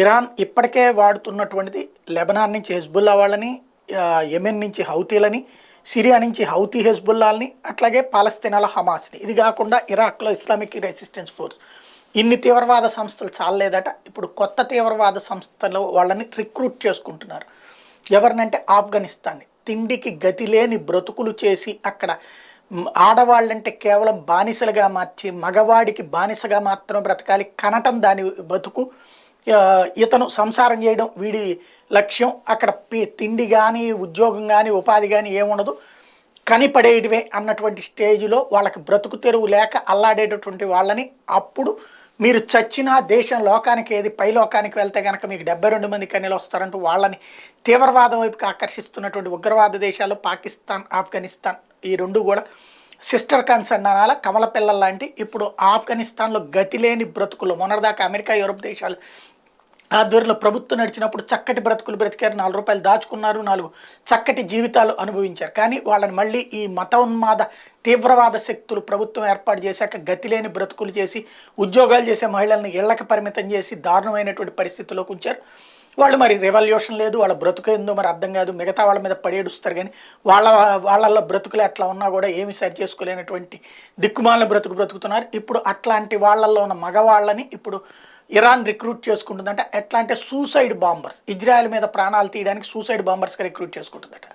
Iran ఇప్పటికే వాడుతున్నటువంటిది Lebanon నుంచి Hezbollah వాళ్ళని, యెమెన్ నుంచి హౌతీలని, సిరియా నుంచి హౌతీ హెజ్బుల్లాల్ని, అట్లాగే పాలస్తీనాలో హమాస్ని. ఇది కాకుండా ఇరాక్లో ఇస్లామిక్ రెసిస్టెన్స్ ఫోర్స్. ఇన్ని తీవ్రవాద సంస్థలు చాలలేదట. ఇప్పుడు కొత్త తీవ్రవాద సంస్థలు వాళ్ళని రిక్రూట్ చేసుకుంటున్నారు. ఎవరినంటే ఆఫ్ఘనిస్తాన్ని. తిండికి గతి లేని బ్రతుకులు చేసి అక్కడ ఆడవాళ్ళంటే కేవలం బానిసలుగా మార్చి మగవాడికి బానిసగా మాత్రం బ్రతకాలి, కనటం దాని బతుకు. ఇతను సంసారం చేయడం వీడి లక్ష్యం. అక్కడ తిండి కానీ ఉద్యోగం కానీ ఉపాధి కానీ ఏముండదు, కనిపడేటివే అన్నటువంటి స్టేజ్లో వాళ్ళకి బ్రతుకు తెరువు లేక అల్లాడేటటువంటి వాళ్ళని, అప్పుడు మీరు చచ్చిన దేశం లోకానికి ఏది పై లోకానికి వెళ్తే కనుక మీకు 72 మంది కన్యలు వస్తారంటూ వాళ్ళని తీవ్రవాదం వైపుకి ఆకర్షిస్తున్నటువంటి ఉగ్రవాద దేశాలు పాకిస్తాన్, ఆఫ్ఘనిస్తాన్ ఈ రెండు కూడా సిస్టర్ కన్సర్న్ అనాల, కమల పిల్లల లాంటి. ఇప్పుడు ఆఫ్ఘనిస్తాన్లో గతి లేని బ్రతుకులు, మొన్నటిదాకా అమెరికా యూరోప్ దేశాలు ఆధ్వర్యంలో ప్రభుత్వం నడిచినప్పుడు చక్కటి బ్రతుకులు బ్రతికారు, 4 రూపాయలు దాచుకున్నారు, 4 చక్కటి జీవితాలు అనుభవించారు. కానీ వాళ్ళని మళ్ళీ ఈ మతోన్మాద తీవ్రవాద శక్తులు ప్రభుత్వం ఏర్పాటు చేశాక గతి లేని బ్రతుకులు చేసి ఉద్యోగాలు చేసే మహిళల్ని ఇళ్లకు పరిమితం చేసి దారుణమైనటువంటి పరిస్థితుల్లోకి ఉంచారు. వాళ్ళు మరి రెవల్యూషన్ లేదు, వాళ్ళ బ్రతుకు ఏందో మరి అర్థం కాదు. మిగతా వాళ్ళ మీద పడేడుస్తారు కానీ వాళ్ళల్లో బ్రతుకులు ఎట్లా ఉన్నా కూడా ఏమి సరి చేసుకోలేనటువంటి దిక్కుమాలిన బ్రతుకు బ్రతుకుతున్నారు. ఇప్పుడు అట్లాంటి వాళ్ళల్లో ఉన్న మగవాళ్ళని ఇప్పుడు ఇరాన్ రిక్రూట్ చేసుకుంటుందంట. ఎట్లా అంటే సూసైడ్ బాంబర్స్, ఇజ్రాయెల్ మీద ప్రాణాలు తీయడానికి సూసైడ్ బాంబర్స్గా రిక్రూట్ చేసుకుంటుందట.